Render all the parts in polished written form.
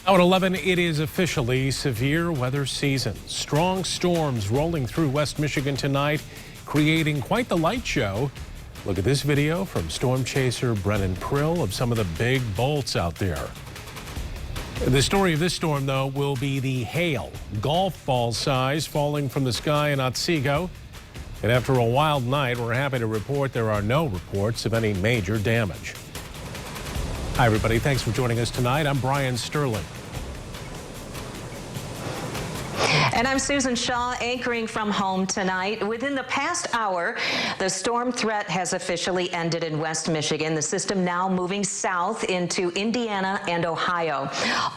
Now at 11, it is officially severe weather season. Strong storms rolling through West Michigan tonight, creating quite the light show. Look at this video from storm chaser Brennan Prill of some of the big bolts out there. The story of this storm, though, will be the hail, golf ball size, falling from the sky in Otsego. And after a wild night, we're happy to report there are no reports of any major damage. Hi, everybody. Thanks for joining us tonight. I'm Brian Sterling. And I'm Susan Shaw, anchoring from home tonight. Within the past hour, the storm threat has officially ended in West Michigan. The system now moving south into Indiana and Ohio.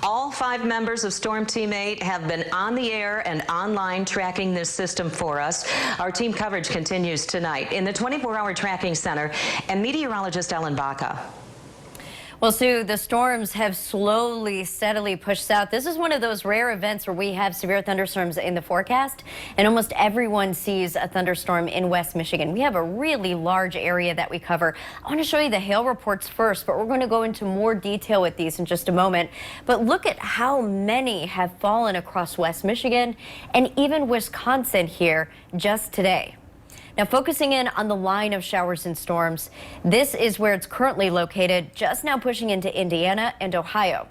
All 5 members of Storm Team 8 have been on the air and online tracking this system for us. Our team coverage continues tonight in the 24-hour tracking center and meteorologist Ellen Baca. Well, Sue, the storms have slowly, steadily pushed south. This is one of those rare events where we have severe thunderstorms in the forecast, and almost everyone sees a thunderstorm in West Michigan. We have a really large area that we cover. I want to show you the hail reports first, but we're going to go into more detail with these in just a moment. But look at how many have fallen across West Michigan and even Wisconsin here just today. Now, focusing in on the line of showers and storms, this is where it's currently located, just now pushing into Indiana and Ohio.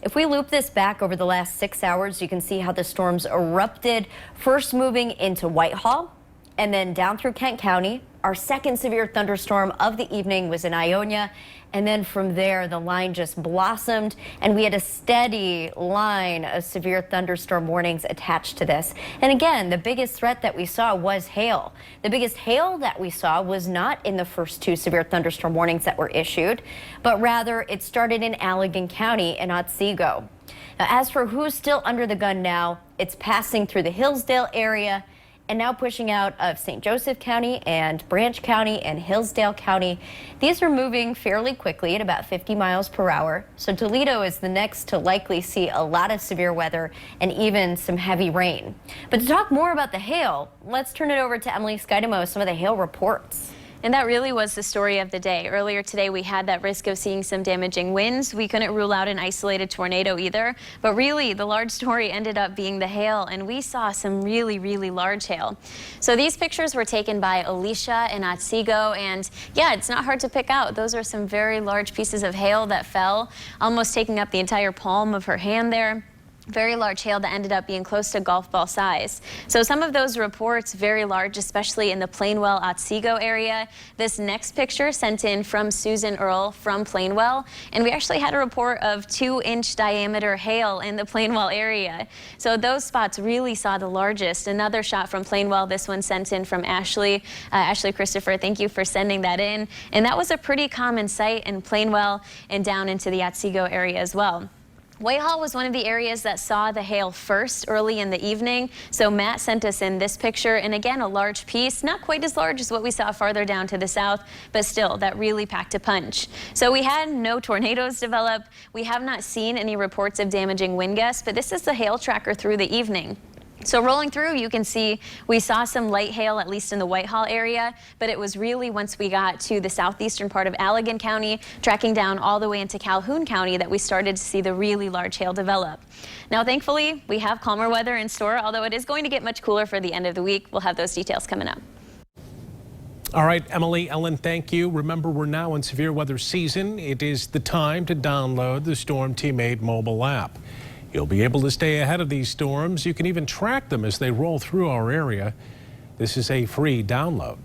If we loop this back over the last 6 hours, you can see how the storms erupted, first moving into Whitehall and then down through Kent County. Our second severe thunderstorm of the evening was in Ionia. And then from there, the line just blossomed, and we had a steady line of severe thunderstorm warnings attached to this. And again, the biggest threat that we saw was hail. The biggest hail that we saw was not in the first 2 severe thunderstorm warnings that were issued, but rather it started in Allegan County and Otsego. Now, as for who's still under the gun now, it's passing through the Hillsdale area and now pushing out of St. Joseph County and Branch County and Hillsdale County. These are moving fairly quickly at about 50 miles per hour. So Toledo is the next to likely see a lot of severe weather and even some heavy rain. But to talk more about the hail, let's turn it over to Emily Skidamo with some of the hail reports. And that really was the story of the day. Earlier today, we had that risk of seeing some damaging winds. We couldn't rule out an isolated tornado either. But really, the large story ended up being the hail, and we saw some really, really large hail. So these pictures were taken by Alicia in Otsego, and yeah, it's not hard to pick out. Those are some very large pieces of hail that fell, almost taking up the entire palm of her hand there. Very large hail that ended up being close to golf ball size. So some of those reports very large, especially in the Plainwell Otsego area. This next picture sent in from Susan Earl from Plainwell, and we actually had a report of 2-inch diameter hail in the Plainwell area. So those spots really saw the largest. Another shot from Plainwell, this one sent in from Ashley. Ashley Christopher, thank you for sending that in. And that was a pretty common sight in Plainwell and down into the Otsego area as well. Whitehall was one of the areas that saw the hail first early in the evening. So Matt sent us in this picture, and again, a large piece, not quite as large as what we saw farther down to the south, but still, that really packed a punch. So we had no tornadoes develop. We have not seen any reports of damaging wind gusts, but this is the hail tracker through the evening. So rolling through, you can see we saw some light hail, at least in the Whitehall area, but it was really once we got to the southeastern part of Allegan County, tracking down all the way into Calhoun County, that we started to see the really large hail develop. Now, thankfully, we have calmer weather in store, although it is going to get much cooler for the end of the week. We'll have those details coming up. All right, Emily, Ellen, thank you. Remember, we're now in severe weather season. It is the time to download the Storm Team 8 mobile app. You'll be able to stay ahead of these storms. You can even track them as they roll through our area. This is a free download.